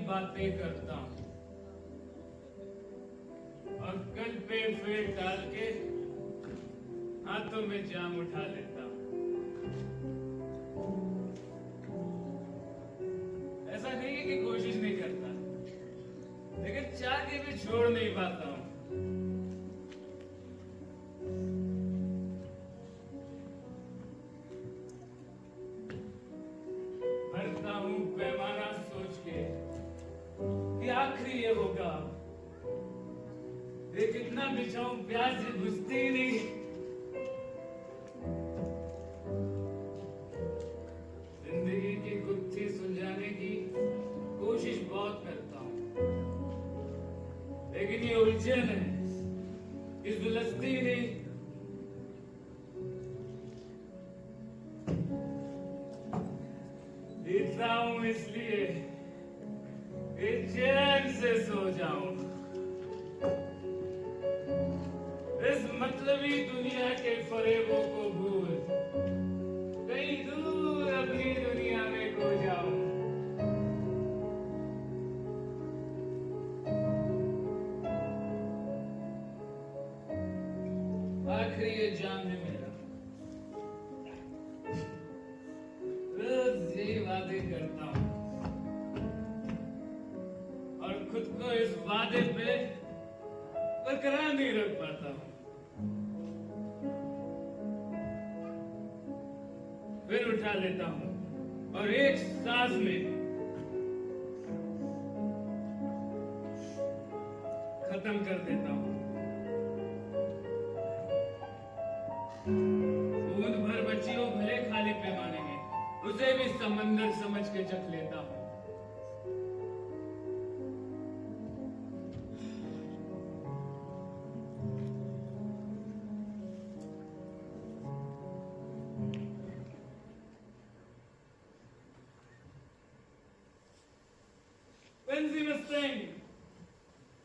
बातें करता हूँ और कल पे फिर डाल के हाथों में जाम उठा लेता हूँ। ऐसा नहीं है कि कोशिश नहीं करता, लेकिन चाह के भी छोड़ नहीं पाता हूँ। भरता हूँ पैमाना सोच के कि आखिरी ये होगा। ये कितना बिछाऊं प्यास से बुझती ही नहीं। जिंदगी की गुत्थी सुलझाने की कोशिश बहुत करता हूँ, लेकिन ये उलझन है, ये सुलझती ही नहीं। जीता हूँ इसलिए कि चैन से सो जाऊं। इस मतलबी दुनिया के फरेबों को भूल कहीं दूर अपनी दुनिया में खो जाऊं। आखिरी ये जाम है मेरा। रोज यही वादे करता हूं और खुद को इस वादे पे बरकरार नहीं रख पाता हूं। फिर उठा लेता हूं और एक सांस में खत्म कर देता हूं। बूंद भर बची हो भले खाली पैमाने में, उसे भी समंदर समझ के चख लेता हूं। Wenn Sie was denken,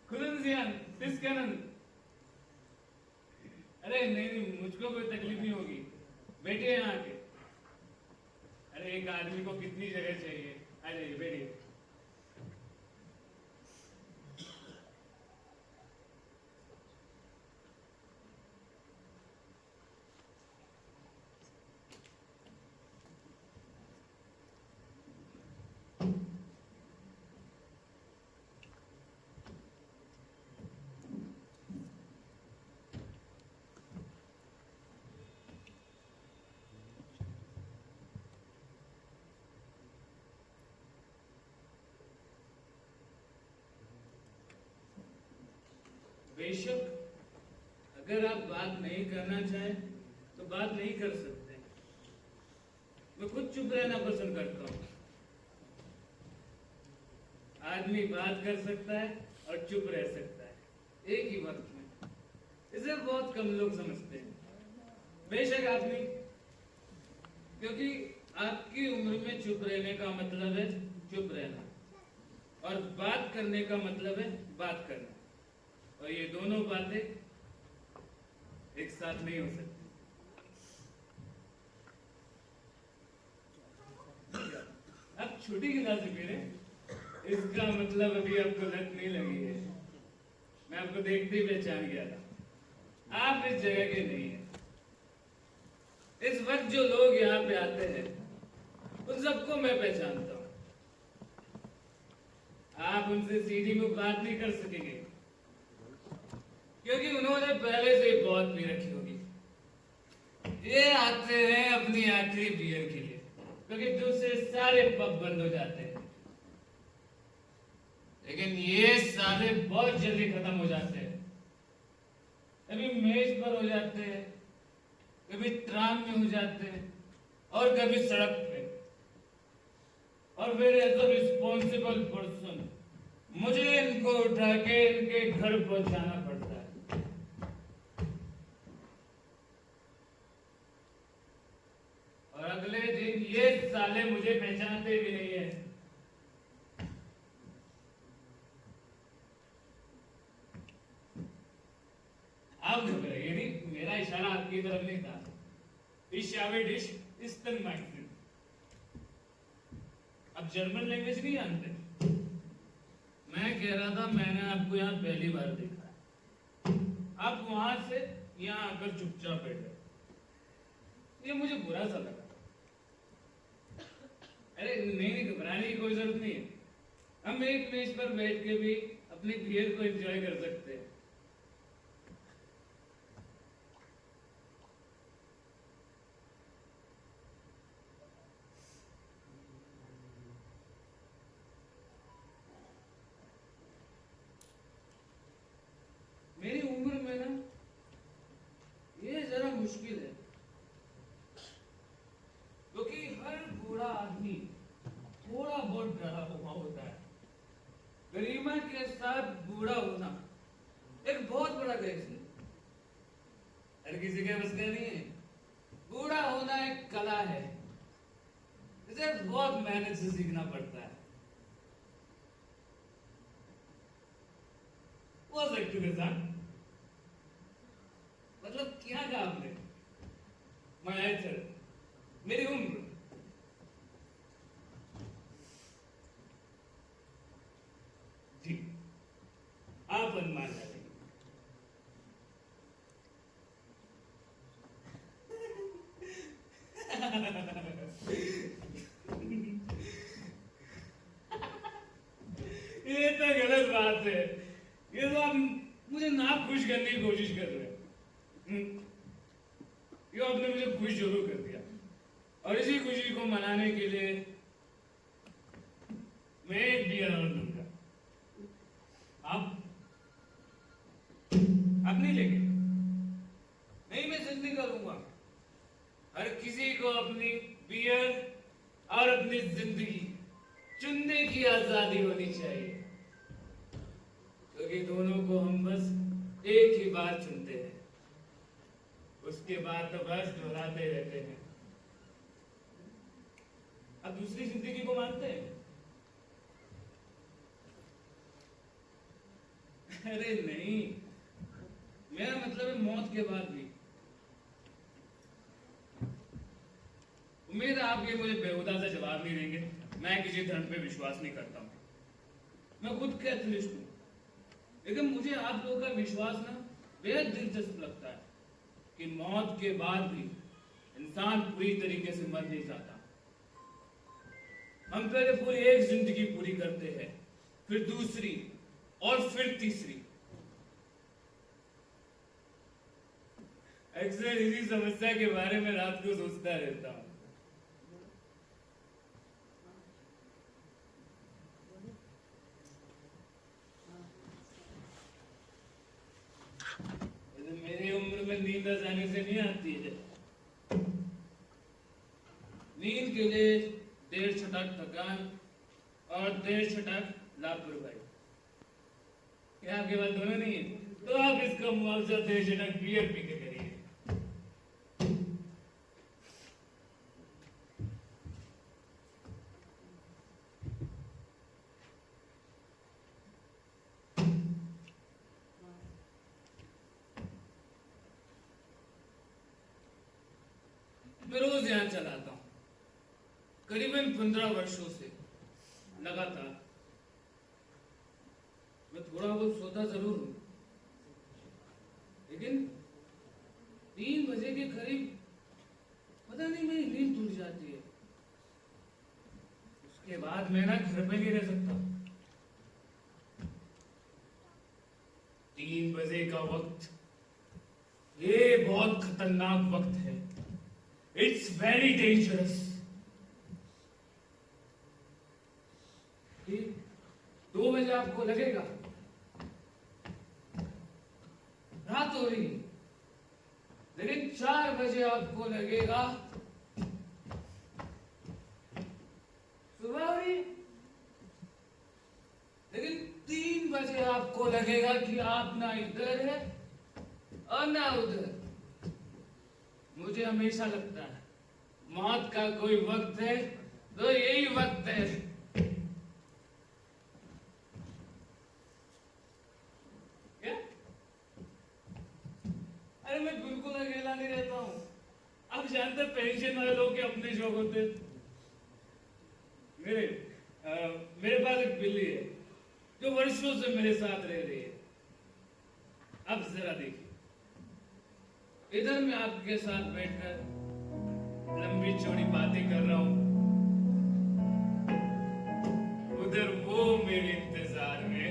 खुलन जियान तिस्कनन। अरे नहीं नहीं, मुझको कोई तकलीफ नहीं होगी, बैठिए यहाँ आके। अरे एक आदमी को कितनी जगह चाहिए, आ जाइए बैठिए। बेशक अगर आप बात नहीं करना चाहें तो बात नहीं कर सकते। मैं खुद चुप रहना पसंद करता हूँ। आदमी बात कर सकता है और चुप रह सकता है एक ही वक्त में। इसे बहुत कम लोग समझते हैं। बेशक आदमी, क्योंकि आपकी उम्र में चुप रहने का मतलब है चुप रहना और बात करने का मतलब है बात करना, और ये दोनों बातें एक साथ नहीं हो सकती। अब छोटी गिलास पी रहे, इसका मतलब अभी आपको लत नहीं लगी है। मैं आपको देखते ही पहचान गया था, आप इस जगह के नहीं है। इस वक्त जो लोग यहाँ पे आते हैं उन सबको मैं पहचानता हूँ। आप उनसे सीधी में बात नहीं कर सकेंगे, क्योंकि उन्होंने पहले से ही बहुत पी रखी होगी। ये आते हैं अपनी आखिरी बियर के लिए, क्योंकि दूसरे सारे पब बंद हो जाते हैं, लेकिन ये सारे बहुत जल्दी खत्म हो जाते हैं। कभी मेज पर हो जाते हैं, कभी ट्राम में हो जाते हैं, और कभी सड़क पे। और फिर एज अ रिस्पॉन्सिबल पर्सन मुझे इनको उठा के इनके घर पहुंचाना पड़ता है। और अगले दिन ये साले मुझे पहचानते भी नहीं है। आप घबराइए नहीं, मेरा इशारा आपकी तरफ नहीं था। डिश आवे डिश इस्तन माइंड। अब जर्मन लैंग्वेज नहीं जानते, कह रहा था मैंने आपको यहाँ पहली बार देखा है, आप वहां से यहाँ आकर चुपचाप बैठ गए, ये मुझे बुरा सा लगा। अरे नहीं, घबराने की कोई जरूरत नहीं है, हम एक मेज पर बैठ के भी अपनी बियर को एंजॉय कर सकते हैं। मेरी उम्र में ना ये जरा मुश्किल है, क्योंकि हर बूढ़ा आदमी थोड़ा बहुत डरा हुआ होता है। गरिमा के साथ बूढ़ा होना एक बहुत बड़ा गैस है, हर किसी के बस का नहीं है। बूढ़ा होना एक कला है, इसे बहुत मेहनत से सीखना पड़ता है। वो सकते के साथ मतलब क्या कहा आपने? मैं सर, मेरी उम्र जी, आप अनुमान लगाइए। ये तो गलत बात है, ये तो आप मुझे ना खुश करने की कोशिश कर रहे हैं। ये आपने मुझे खुश जरूर कर दिया, और इसी खुशी को मनाने के लिए मैं एक बियर और दूंगा। आप नहीं लेंगे? नहीं, मैं जिद नहीं करूंगा। हर किसी को अपनी बियर और अपनी जिंदगी चुनने की आजादी होनी चाहिए, क्योंकि दोनों को हम बस एक ही बार चुनते हैं, उसके बाद तो बस दोहराते रहते हैं। अब दूसरी जिंदगी को मानते हैं? अरे नहीं, मेरा मतलब है मौत के बाद भी। उम्मीद है आप ये मुझे बेहुदा सा जवाब नहीं देंगे। मैं किसी धर्म पे विश्वास नहीं करता हूँ, मैं खुद कैथलिस्ट हूँ, लेकिन मुझे आप लोगों का विश्वास ना बेहद दिलचस्प लगता है कि मौत के बाद भी इंसान पूरी तरीके से मर नहीं जाता। हम पहले पूरी एक जिंदगी पूरी करते हैं, फिर दूसरी और फिर तीसरी। अक्सर इसी समस्या के बारे में रात को सोचता रहता हूं। मेरी उम्र में नींद आने से नहीं आती है। नींद के लिए देर छटक थकान और देर छटक लापरवाही, क्या आपके पास दोनों नहीं है? तो आप इसका मुआवजा देर छटक बियर पी के करिए। मैं रोज यहाँ चलाता हूँ, करीबन 15 वर्षों से लगातार। मैं थोड़ा बहुत सोता जरूर हूँ, लेकिन 3 बजे के करीब पता नहीं मेरी नींद टूट जाती है। उसके बाद मैं ना घर पे नहीं रह सकता। 3 बजे का वक्त ये बहुत खतरनाक वक्त है। It's very dangerous. 2 बजे आपको लगेगा रात हो रही, लेकिन 4 बजे आपको लगेगा सुबह हो रही, लेकिन 3 बजे आपको लगेगा कि आप ना इधर है और ना उधर। मुझे हमेशा लगता है मौत का कोई वक्त है तो यही वक्त है। क्या? अरे मैं बिल्कुल अकेला नहीं रहता हूँ। आप जानते पेंशन वाले लोग के अपने शौक होते हैं। मेरे पास एक बिल्ली है, जो वर्षों से मेरे साथ रह रही है। अब जरा देखिए, इधर मैं आपके साथ बैठकर लंबी चौड़ी बातें कर रहा हूं, उधर वो मेरे इंतजार में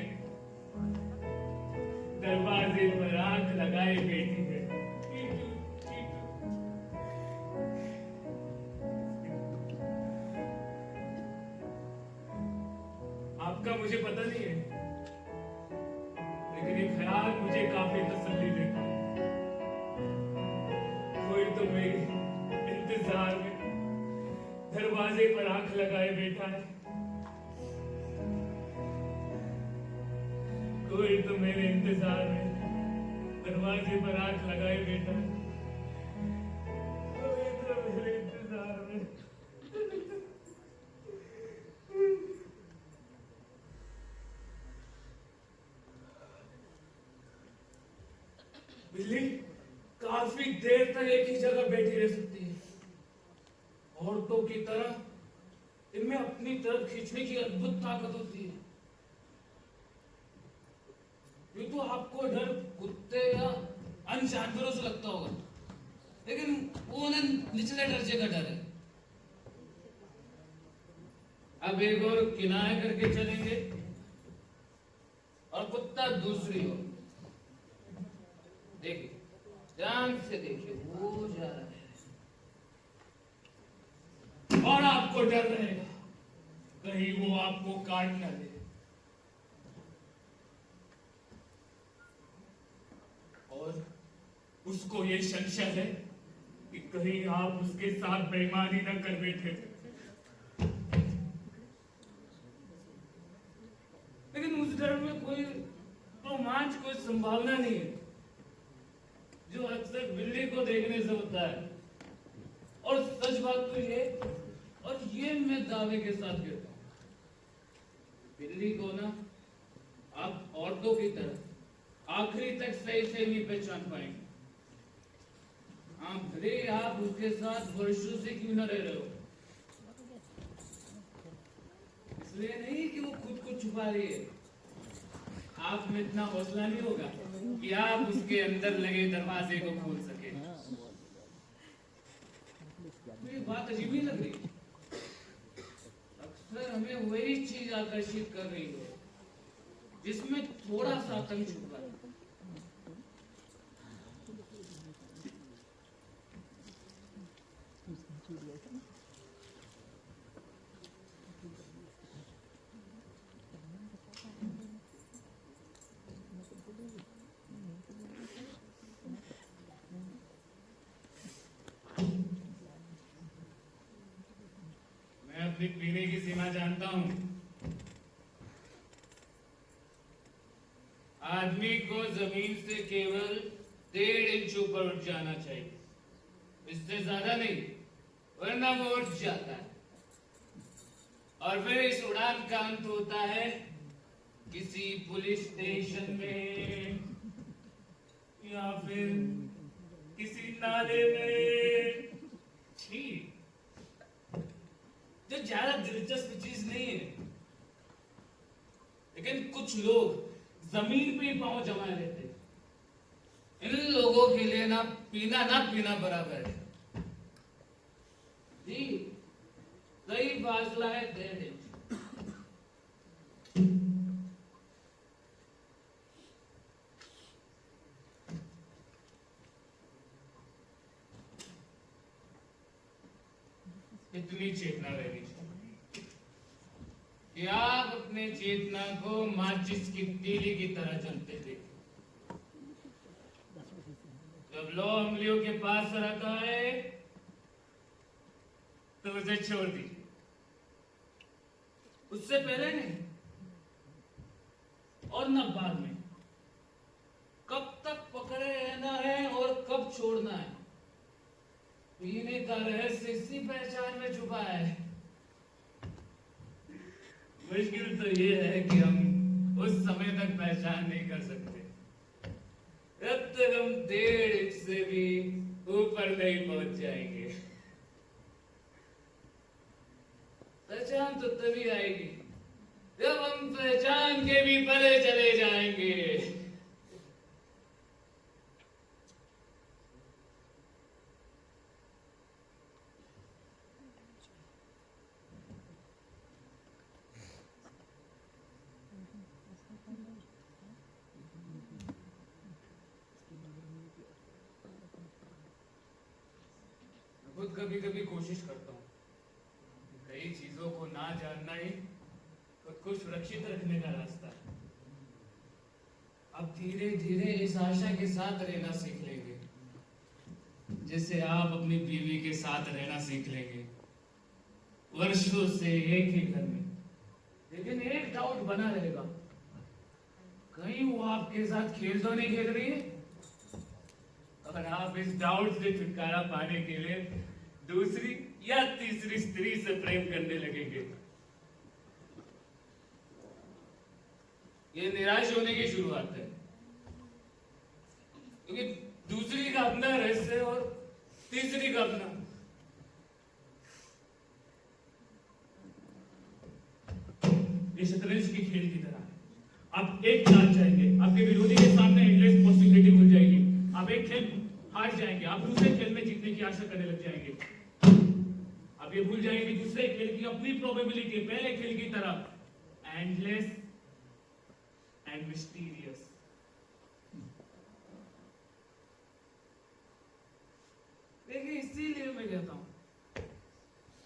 दरवाजे पर आंख लगाए बैठी है। आपका मुझे पता नहीं है, लेकिन ये ख्याल मुझे काफी तसल्ली देता है। कोई तो मेरे इंतजार में दरवाजे पर आंख लगाए बैठा है, कोई तो मेरे इंतजार में दरवाजे पर आंख लगाए बैठा है, कोई तो मेरे इंतजार में। बिल्ली काफी देर तक एक ही जगह बैठी रह सकती है। औरतों की तरह इनमें अपनी तरफ खींचने की अद्भुत ताकत होती है। ये तो आपको डर कुत्ते या अन्य जानवरों से लगता होगा, लेकिन वो ना निचले दर्जे का डर है। अब एक और किनारे करके चलेंगे और कुत्ता दूसरी ओर। देखिए, ध्यान से देखिए, वो जा रहा है और आपको डर रहेगा कहीं वो आपको काट ना दे। और उसको ये संशय है कि कहीं आप उसके साथ बेईमानी न कर बैठे। लेकिन उस डर में कोई रोमांच, कोई संभावना नहीं है जो अक्सर बिल्ली को देखने से होता है। और सच बात तो ये, और ये मैं दावे के साथ कहता हूं, बिल्ली को ना आप औरतों की तरह आखिरी तक सही से नहीं पहचान पाएंगे। भले आप उसके साथ वर्षों से क्यों न रह रहे हो, इसलिए नहीं कि वो खुद को छुपा रही है। आप में इतना हौसला नहीं होगा कि आप उसके अंदर लगे दरवाजे को खोल सके। ये बात अजीब ही लग रही है। अक्सर हमें वही चीज आकर्षित कर रही है जिसमें थोड़ा सा आतंक छुपा है। अपनी पीने की सीमा जानता हूं। आदमी को जमीन से केवल 1.5 इंच ऊपर उठ जाना चाहिए, इससे ज्यादा नहीं, वरना वो उठ जाता है। और फिर इस उड़ान का अंत होता है किसी पुलिस स्टेशन में या फिर किसी नाले में। ठीक, जो ज्यादा दिलचस्प चीज नहीं है, लेकिन कुछ लोग जमीन पे ही पांव जमाए रहते हैं। इन लोगों के लिए ना पीना बराबर है। जी, सही फासला है 1.5 इंच। इतनी चेतना रहनी चाहिए कि आप अपने चेतना को माचिस की तीली की तरह जलते देखें। जब लौ उंगलियों के पास रहता है तो उसे छोड़ दीजिए, उससे पहले नहीं और न बाद में। कब तक पकड़े रहना है और कब छोड़ना है, पीने का रहस्य इसी पहचान में छुपा है। मुश्किल तो ये है कि हम उस समय तक पहचान नहीं कर सकते जब तक हम 1.5 इंच से भी ऊपर नहीं पहुंच जाएंगे। पहचान तो तभी आएगी जब हम पहचान के भी परे चले जाएंगे। खुद कभी कभी कोशिश करता हूँ, कई चीजों को ना जानना ही खुद को सुरक्षित रखने का रास्ता है। अब धीरे धीरे इस आशा के साथ रहना सीख लेंगे, जैसे आप अपनी बीवी के साथ रहना सीख लेंगे, वर्षों से एक ही घर में। लेकिन एक डाउट बना रहेगा, कहीं वो आपके साथ खेल तो नहीं खेल रही है? और आप इस डाउट से छुटकारा पाने के लिए दूसरी या तीसरी स्त्री से प्रेम करने लगेंगे। ये निराश होने की शुरुआत है, क्योंकि दूसरी का अपना रहस्य है और तीसरी का अपना। ये शतरंज की खेल की तरह है। आप एक चाल जाएंगे, आपके विरोधी के सामने एंडलेस पॉसिबिलिटी खुल जाएगी। आप एक खेल हार जाएंगे, आप दूसरे खेल में जीतने की आशा करने लग जाएंगे। आप ये भूल जाएंगे दूसरे खेल की अपनी प्रोबेबिलिटी पहले खेल की तरह एंडलेस एंड मिस्टीरियस। देखिए, इसीलिए मैं कहता हूं,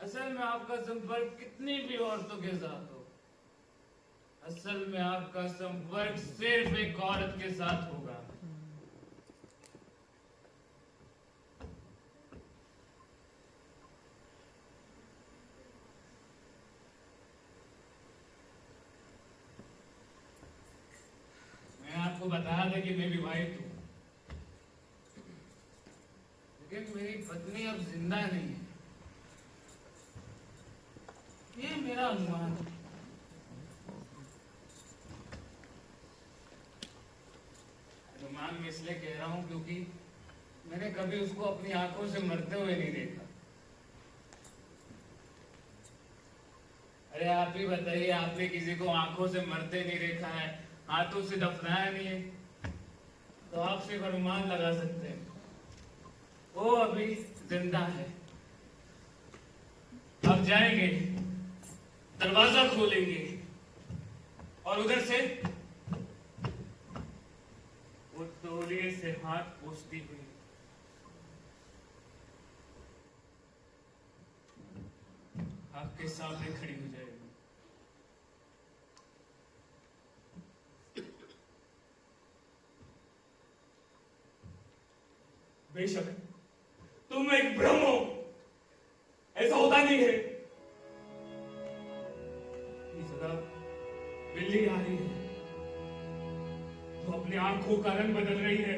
असल में आपका संपर्क कितनी भी औरतों के साथ हो, असल में आपका संपर्क सिर्फ एक औरत के साथ होगा। आपको बताया था कि मैं विवाहित हूं, लेकिन मेरी पत्नी अब जिंदा नहीं है, ये मेरा अनुमान है। अनुमान मैं इसलिए कह रहा हूं क्योंकि मैंने कभी उसको अपनी आंखों से मरते हुए नहीं देखा। अरे आप ही बताइए, आपने किसी को आंखों से मरते नहीं देखा है, हाथों से दफनाया नहीं है, तो आप सिर्फ अनुमान लगा सकते हैं वो अभी जिंदा है। अब जाएंगे, दरवाजा खोलेंगे और उधर से वो तौलिए से हाथ पोंछती हुई आपके सामने खड़ी हो जाएगी। बेशक तुम एक भ्रम हो, ऐसा होता नहीं है। इस जगह बिल्ली आ रही है, तो अपनी आंखों का रंग बदल रही है।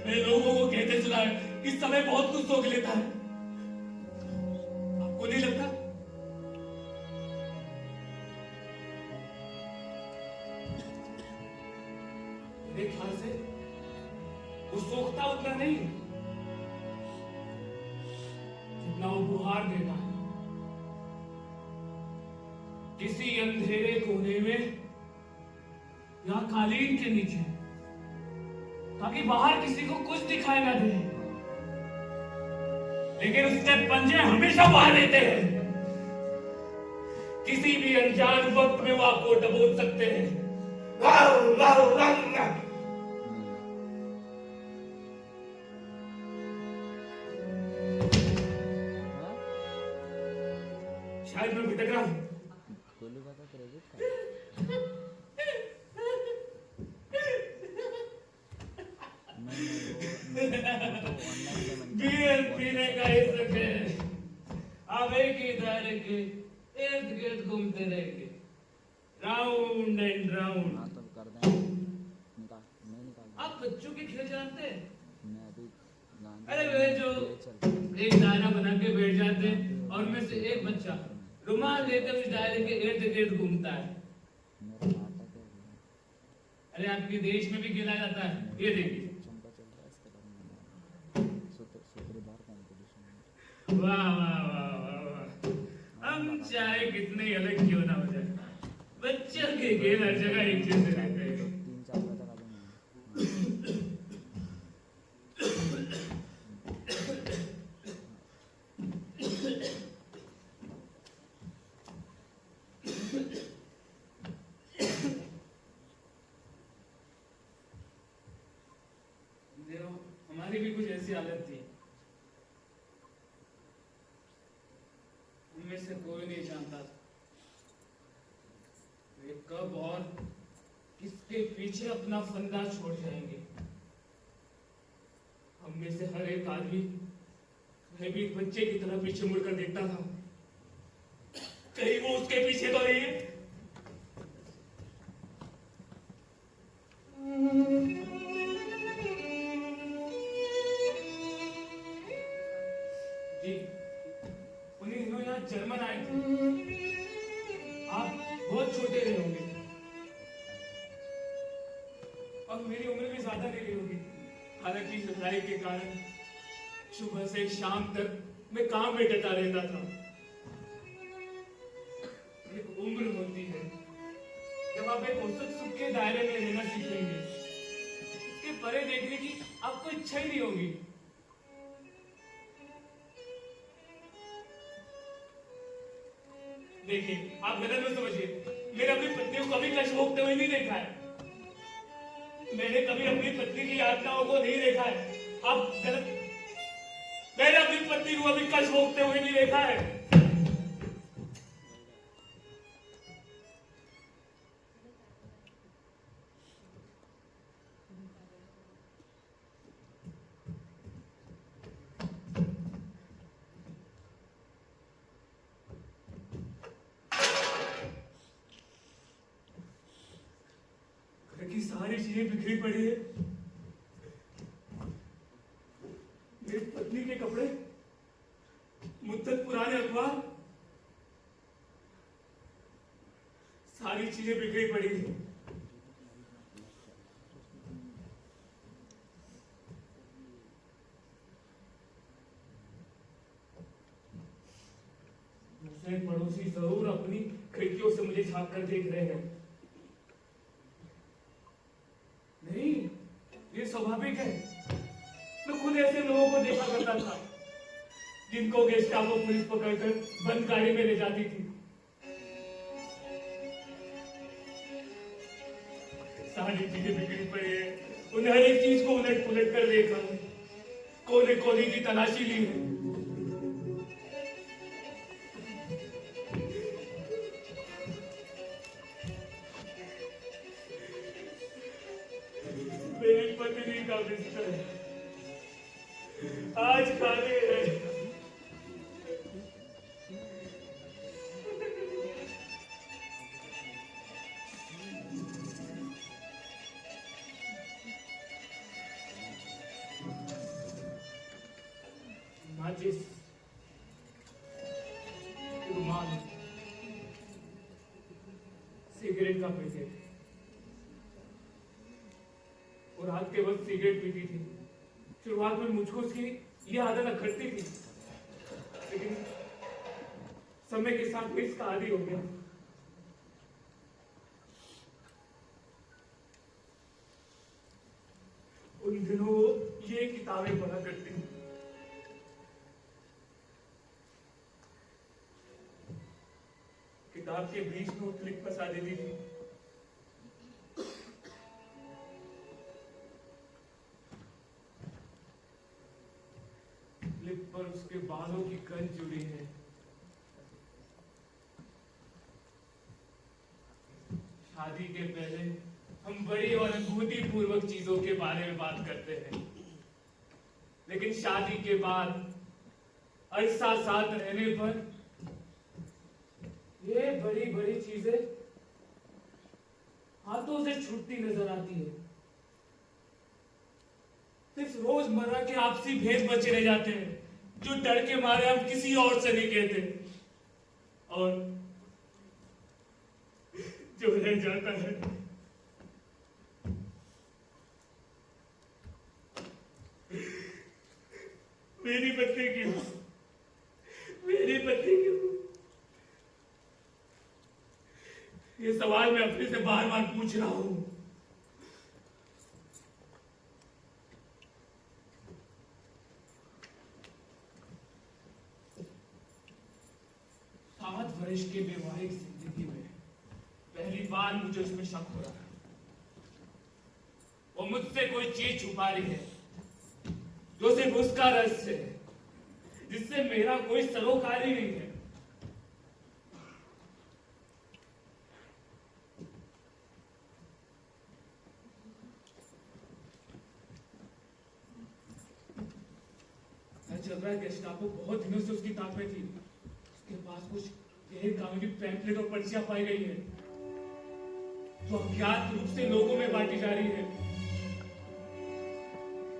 मैं लोगों को कहते सुना है कि समय बहुत कुछ सोच लेता है, आपको नहीं लगता? मेरे ख्याल से वो सोखता उतना नहीं जितना उपहार देता है, किसी अंधेरे कोने में या कालीन के नीचे, ताकि बाहर किसी को कुछ दिखाई ना दे, लेकिन उसके पंजे हमेशा बाहर रहते हैं। किसी भी अनजान वक्त में वो आपको डबोच सकते हैं। शायद मैं भटक रहा हूं। बियर पीने का ही शौक है। आप एक ही दायरे के इर्द गिर्द घूमते रहेंगे, राउंड एंड राउंड। आप बच्चों के खेल जानते हैं? अरे वे जो एक दायरा बना के बैठ जाते हैं और उनमें से एक बच्चा रुमाल लेकर उस दायरे के इर्द गिर्द घूमता है। अरे आपके देश में भी खेला जाता है, ये देखिए। वाह वाह वाह वाह वाह। हम चाहे कितने अलग क्यों ना हो जाए, बच्चों के खेल हर जगह एक जैसे रहते हैं। देखो, हमारी भी कुछ ऐसी हालत थी, उनमें से कोई नहीं जानता था वे कब और किसके पीछे अपना फंदा छोड़ जाएंगे। हम में से हर एक आदमी, मैं भी एक बच्चे की तरह पीछे मुड़कर देखता था, कहीं वो उसके पीछे तो नहीं है। जी, उन्हीं दिनों यहाँ जर्मन आए थे, आप बहुत छोटे रहे होंगे और मेरी उम्र भी ज्यादा नहीं रही होगी। हालांकि लड़ाई के कारण सुबह से शाम तक मैं काम में डटा रहता था। एक उम्र होती है जब आप एक औसत सुख के दायरे में रहना सीखेंगे, इसके परे देखने की आपको इच्छा ही नहीं होगी। देखिए, आप गलत मत समझिए, मैंने अपनी पत्नी को कभी कष्ट भोगते हुए नहीं देखा है। मैंने कभी अपनी पत्नी की यातनाओं को नहीं देखा है। आप गलत, मैंने अपनी पत्नी को कभी कष्ट भोगते हुए नहीं देखा है। घर की सारी चीजें बिखरी पड़ी है, मेरी पत्नी के कपड़े, मुद्दत पुराने अखबार, सारी चीजें बिखरी पड़ी है। दूसरे पड़ोसी जरूर अपनी खिड़कियों से मुझे झांक कर देख रहे हैं। नहीं, ये स्वाभाविक है। मैं खुद ऐसे लोगों को देखा करता था जिनको गेस्टापो पुलिस पकड़कर बंद गाड़ी में ले जाती थी। सारी चीजें बिगड़ी पड़ी है, उन्हें हर एक चीज को उलट पुलट कर देखा, कोने कोने की तलाशी ली है। मेरी पत्नी का बिस्तर आज खाली है। माचिस, रुमाल, सिगरेट का पैकेट, और रात के वक्त सिगरेट पीती थी। शुरुआत में मुझको उसकी ये आदत अखड़ती थी, लेकिन समय के साथ मैं इसका आदी हो गया। उन दिनों ये किताबें पढ़ा करती थी। किताब के बीच में वो क्लिप फंसा देती थी। क्लिप पर उसके बालों की गंध जुड़ी है। शादी के पहले हम बड़ी और अनुभूति पूर्वक चीजों के बारे में बात करते हैं, लेकिन शादी के बाद अरसा साथ रहने पर ये बड़ी बड़ी चीजें हाथों से छूटती नजर आती है। सिर्फ रोजमर्रा के आपसी भेद बचे रह जाते हैं, जो डर के मारे हम किसी और से नहीं कहते, और जो रह जाता है मेरी पत्नी की मेरी पत्नी क्यों? ये सवाल मैं अपने से बार बार पूछ रहा हूं। सात वर्ष के वैवाहिक जिंदगी में पहली बार मुझे उसमें शक हो रहा है। वो मुझसे कोई चीज छुपा रही है जो सिर्फ उसका रहस्य है, जिससे मेरा कोई सरोकार ही नहीं है। चल रहा है गेस्टापो बहुत दिनों से उसकी ताक में थी। उसके पास कुछ गैर कानूनी पैम्फलेट और पर्चियां पाई गई है जो अज्ञात रूप से लोगों में बांटी जा रही है।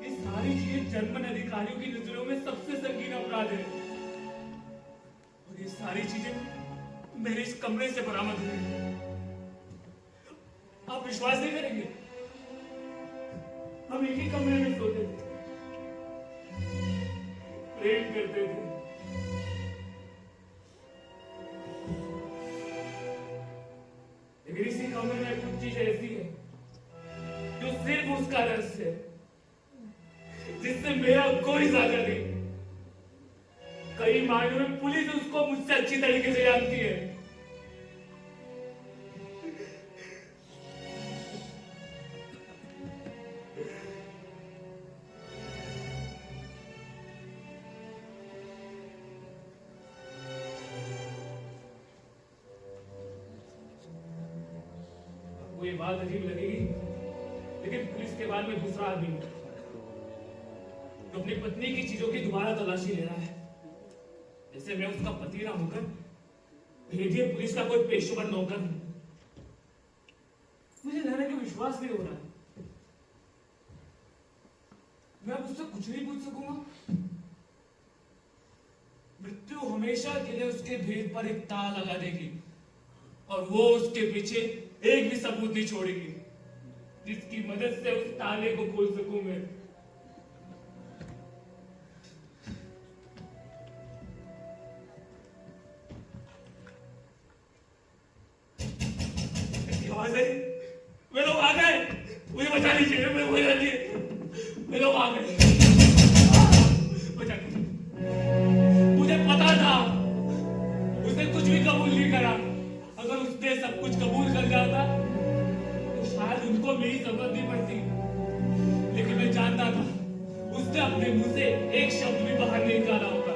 ये सारी चीजें जर्मन अधिकारियों की नजरों में सबसे संगीन अपराध है और ये सारी चीजें मेरे इस कमरे से बरामद हुई। आप विश्वास नहीं करेंगे, हम एक ही कमरे में सोते थे, प्रेम करते थे। लेकिन इसी कमरे में कुछ चीज ऐसी है जो सिर्फ उसका रहस्य है, जिससे मेरा कोई साझा नहीं। कई मायनों में पुलिस उसको मुझसे अच्छी तरीके से जानती है। ये बात अजीब लगेगी, लेकिन पुलिस के बाद में दूसरा आदमी हूं जो अपनी पत्नी की चीजों की दोबारा तलाशी ले रहा है। जैसे मैं उसका पति ना होकर भेदिए पुलिस का कोई पेशेवर नौकर हूं। मुझे रहने का विश्वास नहीं हो रहा है। मैं अब उससे कुछ नहीं पूछ सकूंगा। मृत्यु हमेशा के लिए उसके भेद पर एक ताला लगा देगी और वो उसके पीछे एक भी सबूत नहीं छोड़ेगी जिसकी मदद से उस ताले को खोल सकूं मैं। आवाज आई, वे लोग आ गए, मुझे बचा लीजिए, वे लोग आ गए, बचा लीजिए। मुझे पता था उसने कुछ भी कबूल नहीं करा। अगर उसने सब कुछ कबूल कर जाता तो शायद उनको मेरी जरूरत नहीं पड़ती, लेकिन मैं जानता था उसने अपने मुंह से एक शब्द भी बाहर नहीं निकाला होगा।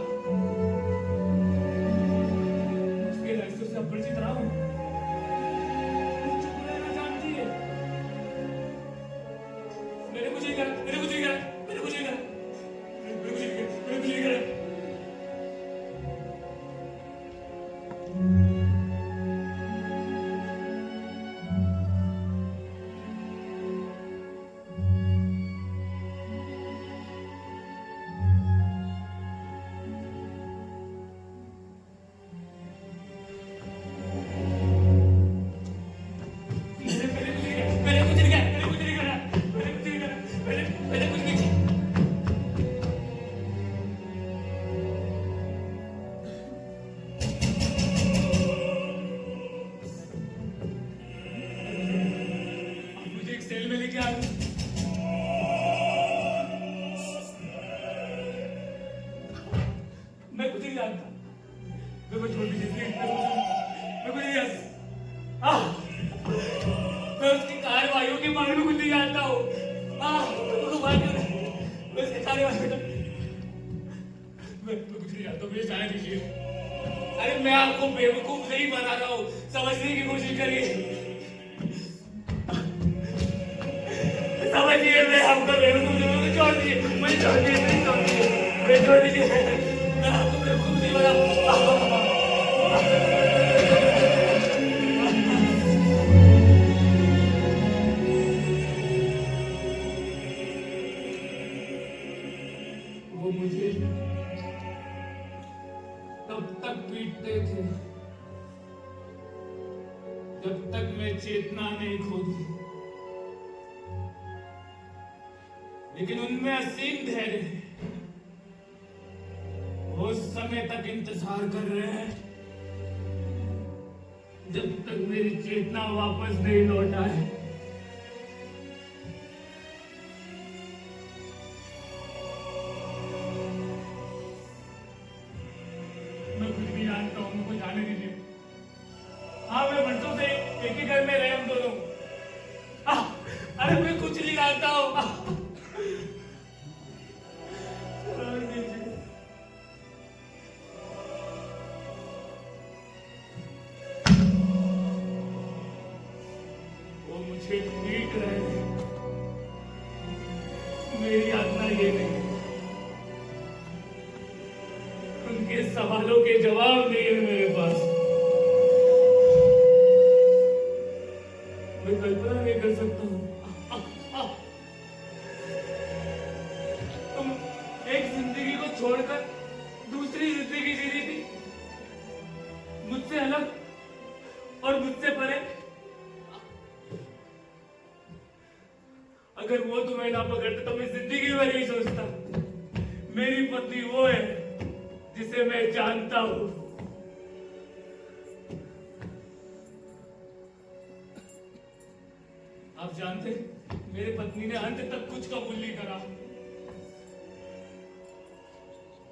उसके रहस्यों से अपरिचित रहा हूं, चुप रहना जानती है। मैंने कुछ नहीं करा, मैंने कुछ नहीं करा, मैंने कुछ नहीं करा, मैंने कुछ नहीं करा, मैंने कुछ नहीं करा। मैं उसकी कार्रवाइयों के बारे में कुछ नहीं जानता हूँ। मैं कुछ नहीं जानता, मुझे जाने दीजिए। अरे मैं आपको बेवकूफ नहीं बना रहा हूँ, समझने की कोशिश करिए। समझिए, मैं आपको बेवकूफ नहीं, मुझे छोड़ दीजिए, मुझे छोड़ दीजिए, मुझे छोड़ दीजिए, मुझे छोड़ दीजिए। मैं आपको बेवकूफ नहीं बना। वो मुझे तब तक पीटते थे जब तक मैं चेतना नहीं खो दी, लेकिन उनमें असीम धैर्य है। वो समय तक इंतजार कर रहे हैं जब तक मेरी चेतना वापस नहीं लौट आए। मैं कुछ नहीं जानता हूं, मुझको जाने दीजिए। हाँ, मैं बरसों से एक ही घर में रहे हम दोनों। अरे मैं कुछ नहीं जानता हूं। वो मुझे पीट रहे हैं, मेरी आज्ञा ये नहीं। उनके सवालों के जवाब नहीं है मेरे पास। मैं कल्पना नहीं कर सकता हूं। तुम एक जिंदगी को छोड़कर दूसरी जिंदगी जी रही थी, मुझसे अलग और मुझसे परे। अगर वो तुम्हें ना पकड़ते तो मैं जिंदगी में नहीं सोचता। मेरी पत्नी वो है जिसे मैं जानता हूं। आप जानते, मेरी पत्नी ने अंत तक कुछ कबूल नहीं करा।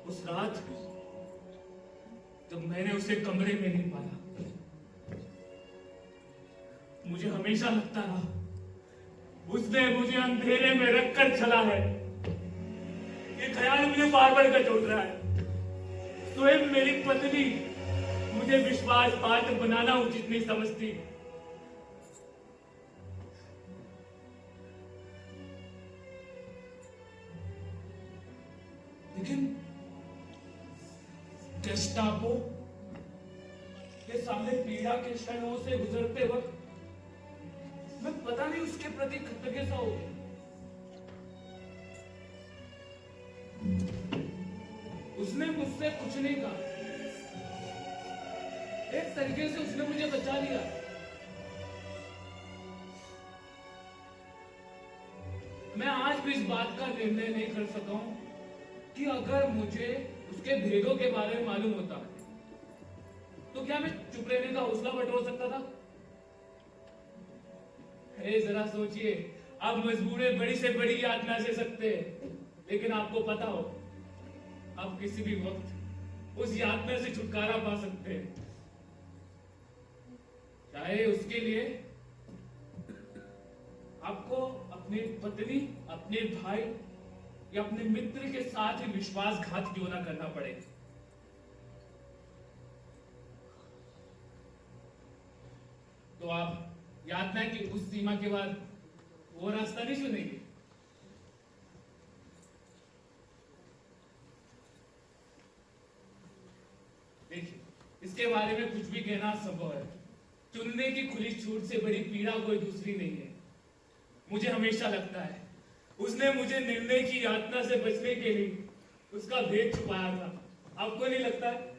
उस रात जब मैंने उसे कमरे में नहीं पाया, मुझे हमेशा लगता रहा उसने मुझे अंधेरे में रखकर चला है। ये ख्याल मुझे बार बार कर चोट रहा है। स्वयं मेरी पत्नी मुझे विश्वास पात्र बनाना उचित नहीं समझती। लेकिन गेस्टापो के सामने पीड़ा के क्षणों से गुजरते वक्त मैं पता नहीं उसके प्रति कृतज्ञ सा हो गया। उसने मुझसे कुछ नहीं कहा, एक तरीके से उसने मुझे बचा लिया। मैं आज भी इस बात का निर्णय नहीं कर सका हूं कि अगर मुझे उसके भेदों के बारे में मालूम होता तो क्या मैं चुप रहने का हौसला बटोर सकता था? जरा सोचिए, आप मजबूर बड़ी से बड़ी यातना से सकते हैं, लेकिन आपको पता हो आप किसी भी वक्त उस यातना से छुटकारा पा सकते हैं, चाहे उसके लिए आपको अपनी पत्नी, अपने भाई या अपने मित्र के साथ ही विश्वासघात क्यों ना करना पड़े। तो आप यातना की उस सीमा के बाद वो रास्ता नहीं चुनेंगे। देखिए, इसके बारे में कुछ भी कहना संभव है। चुनने की खुली छूट से बड़ी पीड़ा कोई दूसरी नहीं है। मुझे हमेशा लगता है उसने मुझे निर्णय की यातना से बचने के लिए उसका भेद छुपाया था। आपको नहीं लगता है?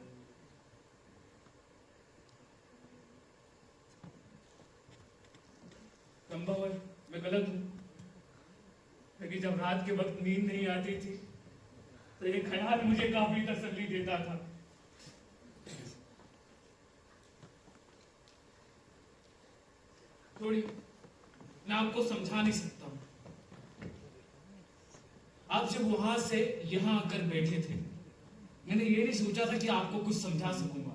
संभव है मैं गलत हूं, लेकिन जब रात के वक्त नींद नहीं आती थी तो ये ख्याल मुझे काफी तसल्ली देता था। थोड़ी मैं आपको समझा नहीं सकता हूं। आप जब वहां से यहां आकर बैठे थे, मैंने ये नहीं सोचा था कि आपको कुछ समझा सकूंगा।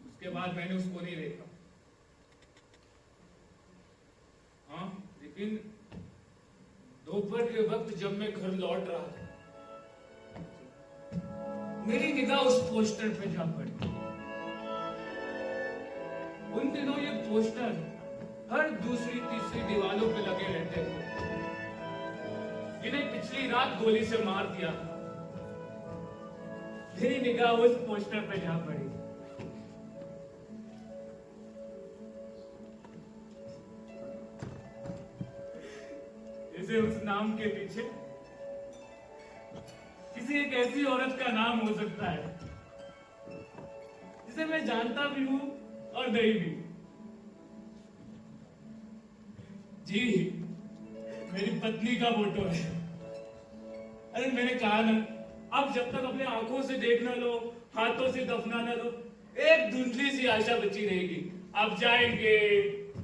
उसके बाद मैंने उसको नहीं देखा। हाँ, लेकिन दोपहर के वक्त जब मैं घर लौट रहा था, मेरी निगाह उस पोस्टर पे जा पड़ी। उन दिनों ये पोस्टर हर दूसरी तीसरी दीवारों पे लगे रहते थे, जिन्हें पिछली रात गोली से मार दिया था। मेरी निगाह उस पोस्टर पे जा पड़ी। इसे उस नाम के पीछे किसी एक ऐसी औरत का नाम हो सकता है जिसे मैं जानता भी हूं और नहीं भी। जी, मेरी पत्नी का फोटो है। अरे मैंने कहा ना, अब जब तक अपने आंखों से देख ना लो, हाथों से दफना ना लो, एक धुंधली सी आशा बची रहेगी। आप जाएंगे,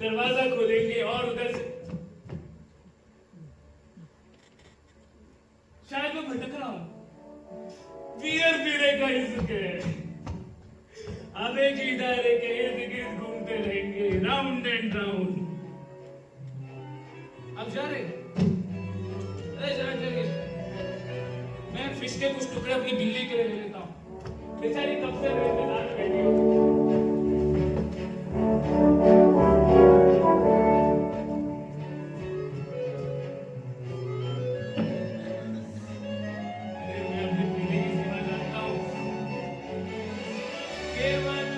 दरवाजा खोलेंगे और उधर से शायद मैं भटक रहा हूं। पीर पीरे का इश्क है। अब एक ही दायरे के इर्द गिर्द घूमते रहेंगे, राउंड एंड राउंड। अब जा रहे? अरे जरा जल्दी। मैं फिश के कुछ टुकड़े अपनी बिल्ली के लिए ले लेता हूँ। बेचारी कब से मेरे इंतजार में बैठी हो। अरे मैं अपनी बिल्ली की सीमा जानता हूँ। केवल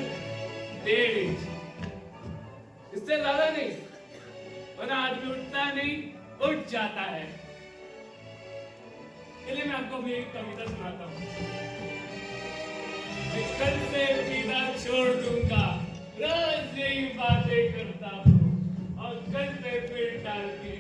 1.5 इंच, इससे ज्यादा नहीं, वरना आदमी उठता नहीं, उठ जाता है। चलिए मैं आपको अपनी एक कविता सुनाता हूँ। मैं कल से पीना छोड़ दूंगा, रोज यही बातें करता हूँ और कल पे फिर डाल के